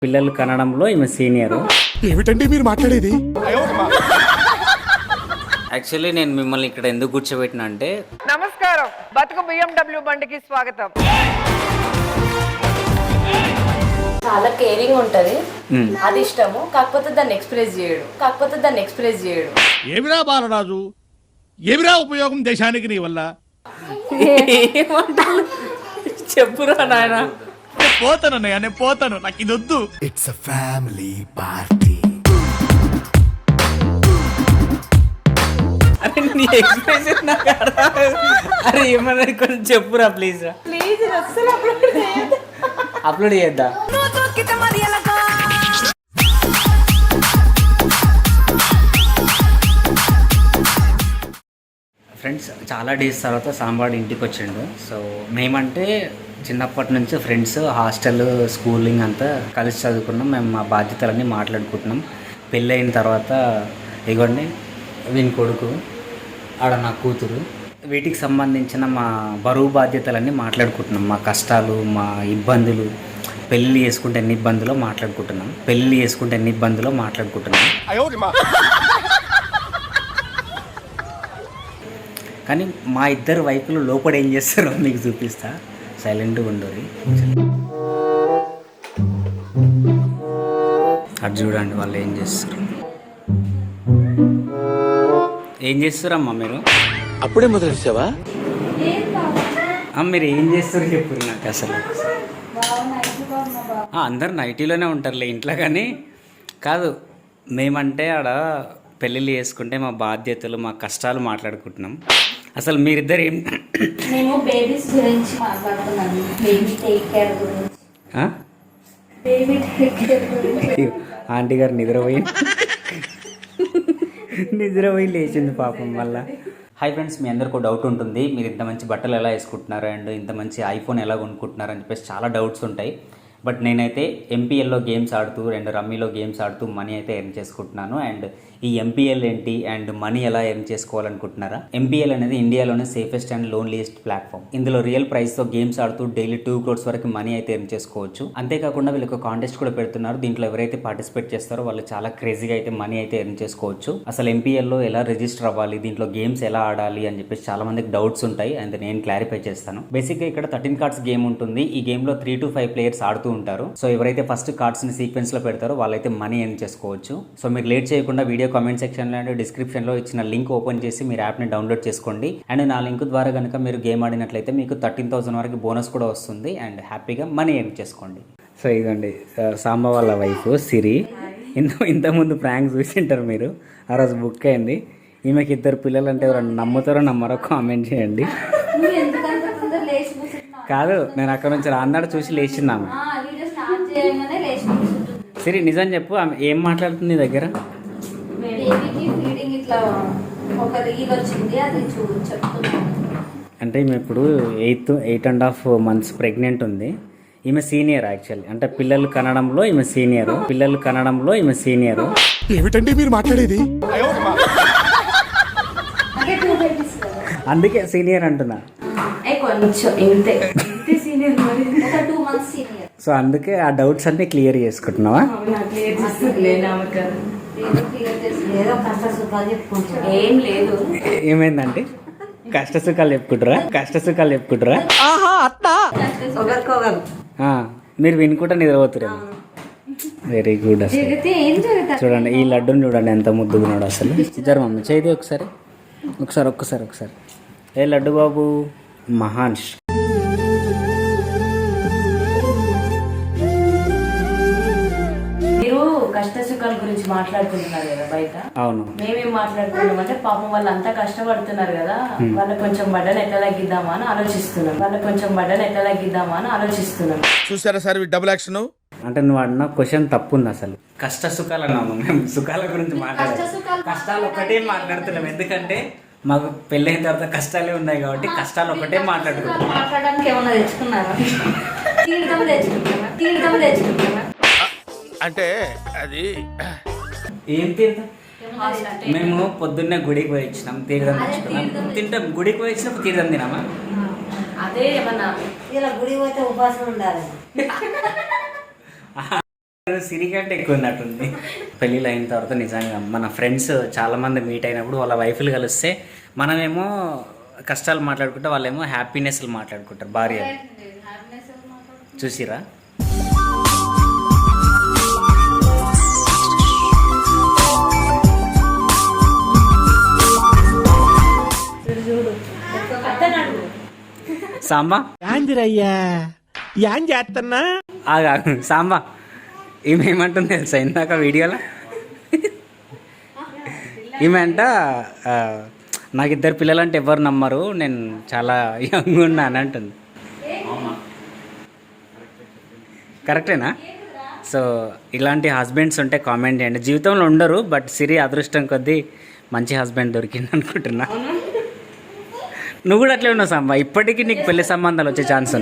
పిల్లలు కనడంలో ఈమె సీనియర్. ఏమిటండి మీరు మాట్లాడేది? యాక్చువల్లీ నేను మిమ్మల్ని ఇక్కడ ఎందుకు కూర్చోబెట్టినా అంటే, నమస్కారం, బతుకు BMW బండికి స్వాగతం. చాలా కేరింగ్ ఉంటది, అది ఇష్టము. కాకపోతే దాన్ని ఎక్స్ప్రెస్ చేయడు. ఏమిరా బాలరాజు, ఏమిరా ఉపయోగం దేశానికి నీ వల్ల? చెప్పురా నాయన. పోతానన్నయ్య, నేను పోతాను, నాకు ఇది వద్దు. It's a family party. అరే నీ ఎక్స్ప్రెషన్ నాకు అర్థం. అరే ఏమన్నా కొంచెం చెప్పురా ప్లీజ్. అప్లోడ్ చేద్దా? ఫ్రెండ్స్, చాలా డేస్ తర్వాత సాంబాడు ఇంటికి వచ్చిండు. సో మేమంటే చిన్నప్పటి నుంచి ఫ్రెండ్స్, హాస్టల్, స్కూలింగ్ అంతా కలిసి చదువుకున్నాం. మేము మా బాధ్యతలన్నీ మాట్లాడుకుంటున్నాం. పెళ్ళైన తర్వాత ఇగోండి వీని కొడుకు, ఆడ నా కూతురు, వీటికి సంబంధించిన మా బరువు బాధ్యతలన్నీ మాట్లాడుకుంటున్నాం. మా కష్టాలు, మా ఇబ్బందులు, పెళ్ళి చేసుకుంటే ఎన్ని ఇబ్బందులో మాట్లాడుకుంటున్నాం. కానీ మా ఇద్దరు వైపులు లోపల ఏం చేస్తారో మీకు చూపిస్తా. సైలెంట్గా ఉండరు. అది చూడండి వాళ్ళు ఏం చేస్తారమ్మా మీరు? అప్పుడే మొదలెట్టావా? మీరు ఏం చేస్తారు చెప్పు నాకు అసలు. అందరు నైటీలోనే ఉంటారులే ఇంట్లో, కానీ కాదు, మేమంటే ఆడ పెళ్ళిళ్ళు చేసుకుంటే మా బాధ్యతలు, మా కష్టాలు మాట్లాడుకుంటున్నాం. అసలు మీరిద్దరు ఏం మేము బేబీస్ గురించి మాట్లాడుతున్నాము. బేబీ టేక్ కేర్ గురించి. ఆంటీ గారు నిద్రపోయి లేచింది పాపం వల్ల. హాయ్ ఫ్రెండ్స్, మీ అందరికీ డౌట్ ఉంటుంది, మీరు ఇంత మంచి బట్టలు ఎలా వేసుకుంటున్నారు అండ్ ఇంత మంచి ఐఫోన్ ఎలా కొనుక్కుంటున్నారు అని చెప్పేసి చాలా డౌట్స్ ఉంటాయి. బట్ నేనైతే ఎంపీఎల్లో గేమ్స్ ఆడుతూ అండ్ రమ్మీలో గేమ్స్ ఆడుతూ మనీ అయితే ఎర్న్ చేసుకుంటున్నాను. అండ్ ఈ ఎంపీఎల్ ఏంటి అండ్ మనీ ఎలా ఎర్న్ చేసుకోవాలనుకుంటున్నారా? ఎంపీఎల్ అనేది ఇండియాలోనే సేఫెస్ట్ అండ్ లోన్లీయెస్ట్ ప్లాట్ఫామ్. ఇందులో రియల్ ప్రైస్తో గేమ్స్ ఆడుతూ డైలీ 2 crores వరకు మనీ అయితే ఎర్న్ చేసుకోవచ్చు. అంతేకాకుండా వీళ్ళు ఒక కాంటెస్ట్ కూడా పెడుతున్నారు. దీంట్లో ఎవరైతే పార్టిసిపేట్ చేస్తారో వాళ్ళు చాలా క్రేజీగా అయితే మనీ అయితే ఎర్న్ చేసుకోవచ్చు. అసలు ఎంపీఎల్లో ఎలా రిజిస్టర్ అవ్వాలి, దీంట్లో గేమ్స్ ఎలా ఆడాలి అని చెప్పేసి చాలా మందికి డౌట్స్ ఉంటాయి. అండ్ నేను క్లారిఫై చేస్తాను. బేసిక్గా ఇక్కడ 13 cards గేమ్ ఉంటుంది. ఈ గేమ్ లో 3 to 5 players ఆడుతూ ఉంటారు. సో ఎవరైతే ఫస్ట్ కార్డ్స్ ని సీక్వెన్స్ లో పెడతారో వాళ్ళైతే మనీ ఎర్న్ చేసుకోవచ్చు. సో మీరు లేట్ చేయకుండా వీడియో కామెంట్ సెక్షన్ లో అండ్ డిస్క్రిప్షన్ లో ఇచ్చిన లింక్ ఓపెన్ చేసి మీరు యాప్ ని డౌన్లోడ్ చేసుకోండి. అండ్ నా లింక్ ద్వారా కనుక మీరు గేమ్ ఆడినట్లయితే మీకు 13,000 వరకు బోనస్ కూడా వస్తుంది. అండ్ హ్యాపీగా మనీ ఎర్న్ చేసుకోండి. సో ఇదండి సాంబ వాళ్ళ వైఫ్ సిరి. ఇంతకుముందు ప్రాంక్ చూసింటారు మీరు, ఆ రోజు బుక్ అయింది. ఈమెకి 2 పిల్లలు అంటే ఎవరైనా నమ్ముతారో నమ్మరో కామెంట్ చేయండి. కాదు, నేను అక్కడ నుంచి రాన్నాడు చూసి లేచిందాము. సిరి నిజం చెప్పు, ఆమె ఏం మాట్లాడుతుంది నీ దగ్గర? అంటే ఈమె ఇప్పుడు 8.5 months ప్రెగ్నెంట్ ఉంది. ఈమె సీనియర్ యాక్చువల్లీ, అంటే పిల్లలు కనడంలో ఈమె సీనియర్. ఏమిటండి మీరు మాట్లాడేది? అందుకే సీనియర్ అంటున్నా. సో అందుకే ఆ డౌట్స్ అన్ని క్లియర్ చేసుకుంటున్నావా? ఏం లేదు. ఏమైందంటే కష్ట సుఖాలు చెప్పుకుంటారా? మీరు వినుకుంటా నిద్రపోతురేమో. Very good. అసలు చూడండి ఈ లడ్డూని చూడండి ఎంత ముద్దుగున్నాడు అసలు. జరు మమ్మీ చేయి ఒకసారి. ఏ లడ్డు బాబు మహాన్. కష్ట సుఖాల గురించి మాట్లాడుకుంటున్నారు కదా బయట. అవును, మేమేం మాట్లాడుతున్నాం అంటే పాపం వాళ్ళు అంతా కష్టపడుతున్నారు కదా, వాళ్ళ కొంచెం బడ్డను ఎట్లా తగ్గిద్దామా అని ఆలోచిస్తున్నాం. చూసారా సార్ డబుల్ యాక్షన్? అంటే నువ్వు అన్న క్వశ్చన్ తప్పు ఉంది. అసలు కష్ట సుఖాలు అన్నాము, మేము సుఖాల గురించి కష్టాలు ఒకటే మాట్లాడుతున్నాం. ఎందుకంటే మాకు పెళ్ళైన తర్వాత కష్టాలే ఉన్నాయి కాబట్టి కష్టాలు ఒకటే మాట్లాడడానికి ఏమన్నా తెచ్చుకున్నారా? తెచ్చుకుంటారా అంటే అది ఏం తీర్థం? మేము పొద్దున్నే గుడికి పోయి ఇచ్చినాం, తీర్థం తెచ్చుకున్నాం, తింటాం. గుడికి పోయి ఇచ్చినప్పుడు తీర్థం తినామా? అదే ఏమన్నా ఇలా గుడికి పోతే ఉపాసం ఉండాలి. సిరి కంటే ఎక్కువ ఉన్నట్టుంది. పెళ్ళిళ్ళు అయిన తర్వాత నిజంగా మన ఫ్రెండ్స్ చాలామంది మీట్ అయినప్పుడు వాళ్ళ వైఫ్లు కలిస్తే మనమేమో కష్టాలు మాట్లాడుకుంటే వాళ్ళేమో హ్యాపీనెస్లు మాట్లాడుకుంటారు భార్య. చూసిరా? సాంబా యాందిరయ్యా యాన్ చేస్తున్నా ఆగా సాంబా ఈమె ఏమంటుంది తెలుసా ఇందాక వీడియోలో? ఈమె అంట నాకు 2 పిల్లలు అంటే ఎవరు నమ్మరు, నేను చాలా యంగ్ ఉన్నా అని అంటుంది. కరెక్టేనా? సో ఇలాంటి హస్బెండ్స్ ఉంటే కామెంట్ చేయండి. జీవితంలో ఉండరు, బట్ సిరి అదృష్టం కొద్దీ మంచి హస్బెండ్ దొరికింది అనుకుంటున్నా. నువ్వు కూడా అట్లే ఉన్నావు సాంబా. ఇప్పటికీ నీకు పెళ్లి సంబంధాలు వచ్చే ఛాన్స్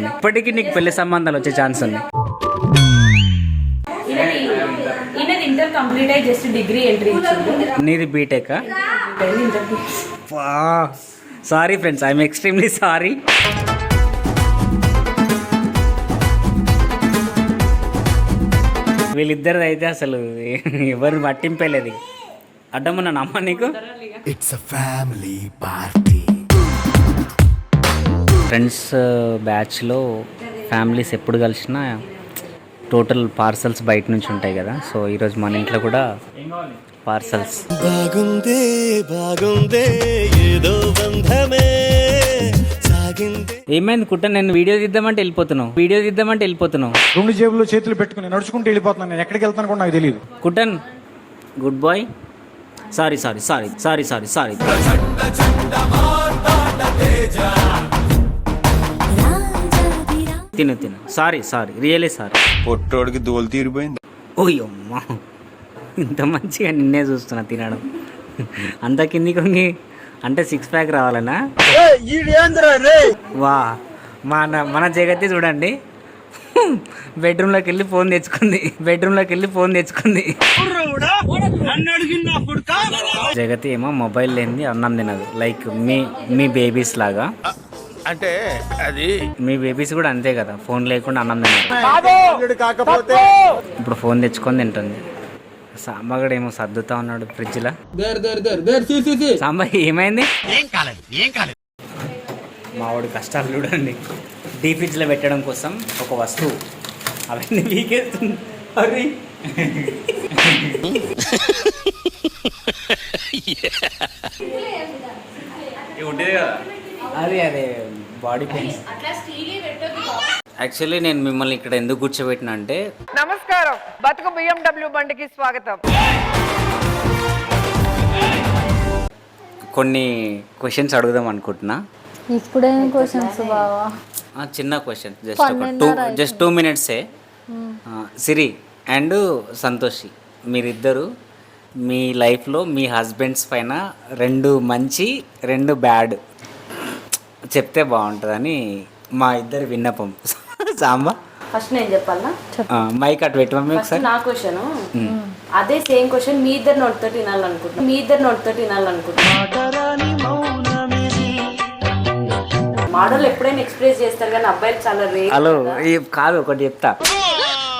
ఉన్నాయి. ఈయనది ఇంటర్ కంప్లీట్ అయ్యి జస్ట్ డిగ్రీ ఎంట్రీ ఇచ్చింది. నీది B Tech? Sorry friends, I'm extremely sorry. వీళ్ళిద్దరిది అయితే అసలు ఎవరిని పట్టింపలేదు. అడ్డమున్నా నమ్మ నీకు. It's a family party. Friends బ్యాచ్లో ఫ్యామిలీస్ ఎప్పుడు కలిసినా టోటల్ పార్సల్స్ బయట నుంచి ఉంటాయి కదా. సో ఈరోజు మన ఇంట్లో కూడా పార్సల్స్. బాగుందే బాగుందే ఏదో బంధమే సాగిందే. ఏమైంది కుట్ట? నేను వీడియో తీద్దామంటే వెళ్ళిపోతున్నావు. 2 జేబుల్లో చేతులు పెట్టుకుని నడుచుకుంటూ వెళ్ళిపోతున్నాను. నేను ఎక్కడికి వెళ్తాను కూడా నాకు తెలియదు. Kuttan good bye. సారీ. తిను సారీ రియలీ సారీ. పొట్టోడికి దోలు తీరిపోయింది. ఓయమ్మా, ఇంత మంచిగా నిన్నే చూస్తున్నా తినడం. అంత కిందికి వంగి అంటే 6 ప్యాక్ రావాలనా? వా మన జగత్తి చూడండి, బెడ్రూమ్లోకి వెళ్ళి ఫోన్ తెచ్చుకుంది. జగతి ఏమో మొబైల్ లేనిది అన్నం తినదు. లైక్ మీ బేబీస్ లాగా. అంటే అది మీ బేబీస్ కూడా అంతే కదా, ఫోన్ లేకుండా అన్నం తినదు. ఇప్పుడు ఫోన్ తెచ్చుకొని తింటుంది. సాంబగడు ఏమో సర్దుతా ఉన్నాడు ఫ్రిడ్జ్లో. సాంబ ఏమైంది? మావాడి కష్టాలు చూడండి. డీ ఫ్రిడ్జ్లో పెట్టడం కోసం ఒక వస్తువు అవన్నీ వీకేస్తుంది. అరే ఉంటుంది కదా, అదే బాడీ పెయిన్స్. యాక్చువల్లీ నేను మిమ్మల్ని ఇక్కడ ఎందుకు కూర్చోబెట్టినా అంటే, నమస్కారం, బతుకు BMW బండికి స్వాగతం. కొన్ని క్వశ్చన్స్ అడుగుదాం అనుకుంటున్నా. ఇప్పుడేం క్వశ్చన్స్ బావా? చిన్న క్వశ్చన్, జస్ట్ 2 మినిట్సే. సిరి అండ్ సంతోషి మీరిద్దరు మీ లైఫ్లో మీ హస్బెండ్స్ పైన 2 మంచి 2 బ్యాడ్ చెప్తే బాగుంటుందని మా ఇద్దరి విన్నపం. సాంబా ఫస్ట్ నేను చెప్పాలా? మైక్ అటు పెట్టమమ్మీ ఒకసారి. నా క్వశ్చన్ అదే సేమ్ క్వశ్చన్ మీ ఇద్దరు నోటితో వినాలనుకుంటున్నా. మోడల్ ఎప్పుడైనా ఎక్స్ప్రెస్ చేస్తారు కానీ అబ్బాయిలు చాలా రేర్. హలో కాదు, ఒకటి చెప్తా.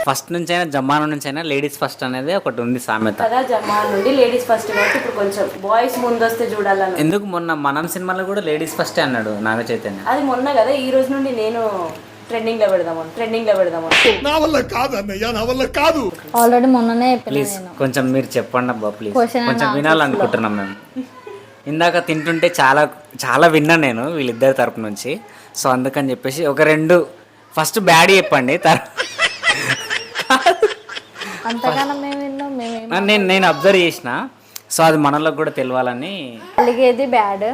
ఫస్ట్ నుంచి అయినా జమానా నుంచి అయినా లేడీస్ ఫస్ట్ అనేది ఒకటి ఉంది సామెత కదా. జమానా నుండి లేడీస్ ఫస్ట్ కాబట్టి ఇప్పుడు కొంచెం బాయ్స్ ముందు వస్తే చూడాలని. ఎందుకు మొన్న మనం సినిమాలో కూడా లేడీస్ ఫస్టే అన్నాడు నాగ చైతన్య. అది మొన్న కదా, ఈ రోజు నుండి నేను ట్రెండింగ్ లో పెడదామని. నా వల్ల కాదు అన్నయ్య, నా వల్ల కాదు. ఆల్రెడీ మొన్ననే చెప్పినా ప్లీజ్ నేను. కొంచెం మీరు చెప్పండి అబ్బా ప్లీజ్. Question and కొంచెం వినాలనుకుంటున్నాం మేము. ఇందాక తింటుంటే చాలా విన్నా నేను వీళ్ళిద్దరి తరపు నుంచి. సో అందుకని చెప్పేసి ఒక 2 ఫస్ట్ బ్యాడ్ చెప్పండి. అంతగానో మేము విన్నాం, మేమేం నేను అబ్జర్వ్ చేసిన. సో అది మనలో కూడా తెలియాలని. అలిగేది బ్యాడ్,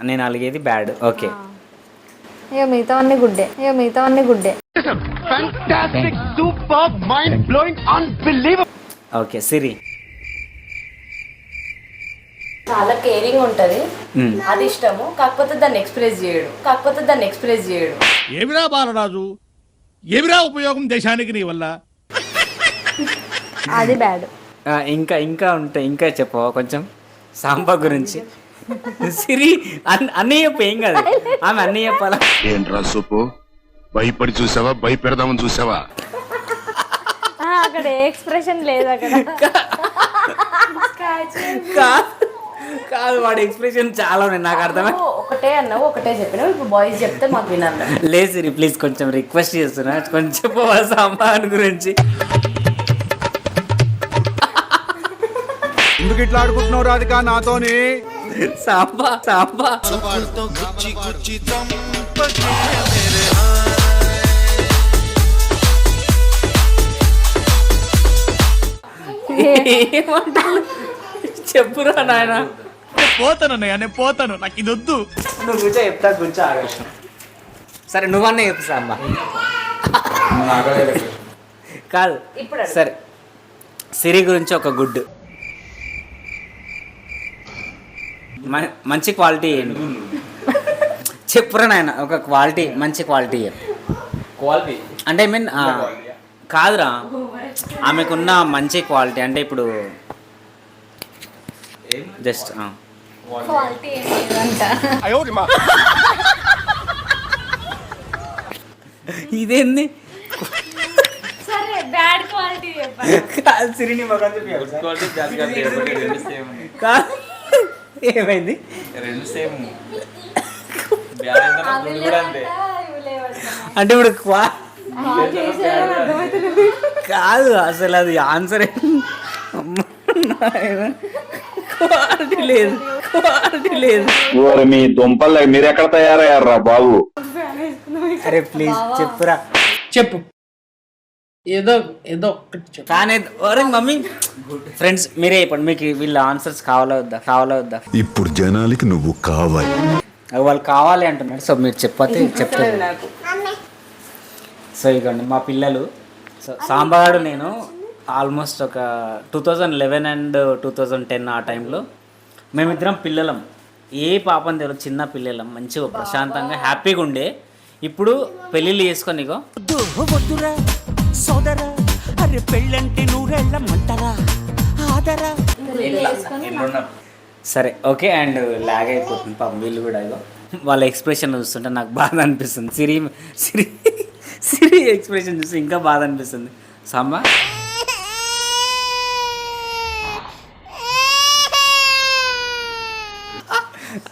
నేను అలిగేది బ్యాడ్. ఓకే, ఇక మిగతావన్నీ గుడ్డే. ఓకే సిరి. చాలా కేరింగ్ ఉంటది, అది ఇష్టము. కాకపోతే దాన్ని ఎక్స్ప్రెస్ చేయడు. ఏమిరా బాలరాజు, ఏమిరా ఉపయోగం దేశానికి నీ వల్ల? అది బ్యాడ్. ఇంకా ఉంటాయి, ఇంకా చెప్పవా కొంచెం సాంబా గురించి? సిరి అన్నీ చెప్పు, ఏం కాదు. ఆమె అన్నీ చెప్పాలా? ఏంట్రా సూపు, భయపడి చూసావా, భయపెడదామని చూసావా? అక్కడ అక్కడ ఏ ఎక్స్ప్రెషన్ లేదు అక్కడ. కాదు వాడి ఎక్స్ప్రెషన్ చాలా ఉన్నాయి నాకు అర్థమై. ఒకటే అన్నావు, ఒకటే చెప్పినావు, ఇప్పుడు బాయ్స్ చెప్తే మాకు వినాలి. లేదు సిరి ప్లీజ్ కొంచెం రిక్వెస్ట్ చేస్తున్నా, కొంచెం చెప్పవా సాంబార్ గురించి. ఎందుకు ఇట్లా ఆడుకుంటున్నావు రాధిక నాతోని? సాంబా సాంబా ఏమంటారు చెప్పురా నాయన. పోతాను అన్నయ్య, నేను పోతాను, నాకు ఇది వద్దు. నువ్వు కూర్చో చెప్తా, కూర్చో ఆగచ్చు. సరే నువ్వన్నా చెప్పు సాంబా. కాదు సరే సిరి గురించి ఒక గుడ్ మంచి క్వాలిటీ చెప్పురా నాయన, ఒక క్వాలిటీ మంచి క్వాలిటీ క్వాలిటీ అంటే ఐ మీన్ కాదురా, ఆమెకున్న మంచి క్వాలిటీ అంటే ఇప్పుడు జస్ట్ క్వాలిటీ ఏం లేదంట. ఇదేంది సరే బ్యాడ్ క్వాలిటీ చెప్పండి. కాదు సిరిని మొఖం కాదు ఏమైంది అంటే ఇప్పుడు కాదు అసలు అది ఆన్సర్ క్వాలిటీ లేదు, క్వాలిటీ లేదు. మీ దుంపలు మీరు ఎక్కడ తయారయ్యారా బాబు? అరే ప్లీజ్ చెప్పురా. చెప్పు, ఏదో ఏదో ఒక్కటి చెప్పు. కానీ ఒరే మమ్మీ ఫ్రెండ్స్ మీరే చెప్పండి, మీకు వీళ్ళ ఆన్సర్స్ కావాలా వద్దా? ఇప్పుడు జనాలకి నువ్వు కావాలి. వాళ్ళు కావాలి అంటున్నారు, సో మీరు చెప్తారు. నాకు సో ఇకండి మా పిల్లలు. సో సాంబాడు నేను ఆల్మోస్ట్ ఒక 2011 అండ్ 2010 ఆ టైంలో మేమిద్దరం పిల్లలం. ఏ పాపం తెలియదు, చిన్న పిల్లలం, మంచిగా ప్రశాంతంగా హ్యాపీగా ఉండే. ఇప్పుడు పెళ్ళిళ్ళు చేసుకొని ఇగో వద్దురా సోదరా, అరే పెళ్ళంటే నూరెళ్ళమంటారా ఆదరా. సరే ఓకే. అండ్ లాగ్ అయిపోతుంది పాపం వీళ్ళు కూడా. ఇగో వాళ్ళ ఎక్స్ప్రెషన్ చూస్తుంటే నాకు బాధ అనిపిస్తుంది. సిరి ఎక్స్ప్రెషన్ చూస్తే ఇంకా బాధ అనిపిస్తుంది. సాంబా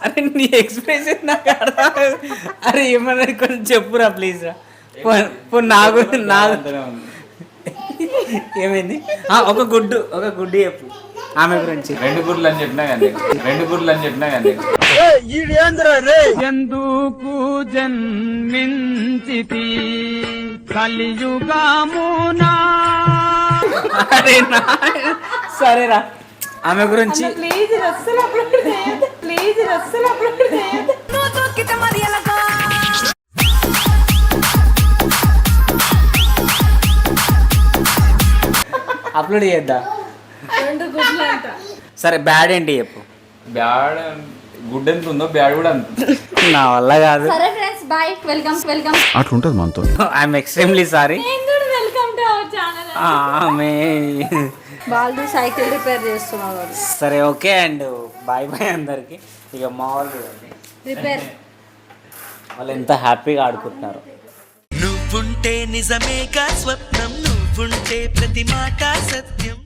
అరే నీ ఎక్స్ప్రెషన్ నాకు అర్థం. అరే ఏమన్నా కొంచెం చెప్పురా ప్లీజ్ రా. నాకు ఏమైంది ఒక గుడ్డు చెప్పు ఆమె గురించి. 2 గుడ్లు అని చెప్పినా కానీ ఎందుకు జన్మించితి కలియుగమునా? అరే సరేరా ఆమె గురించి. ప్లీజ్ అస్సలు అప్లోడ్ చేయొద్దు, ప్లీజ్ అస్సలు అప్లోడ్ చేయొద్దు. అప్లోడ్ చేద్దా? 2 గుడ్లు అంట. సరే బ్యాడ్ ఏంటి చెప్పు. బ్యాడ్ గుడ్ ఎంత ఉందో బ్యాడ్ కూడా అంత. నా వల్ల కాదు. సరే ఫ్రెండ్స్ బాయ్, వెల్కమ్. అట్లుంటది మనతో. I'm extremely sorry. Welcome to our channel. ఆమె బాల్ది సైకిల్ రిపేర్ చేస్తున్నారు. సరే ఓకే అండ్ బాయ్ అందరికి. ఇక మా వాళ్ళు చూడండి, రిపేర్ వాళ్ళు ఎంత హ్యాపీగా ఆడుకుంటున్నారు. నువ్వుంటే నిజమేగా స్వప్నం, నువ్వుంటే ప్రతి మాట సత్యం.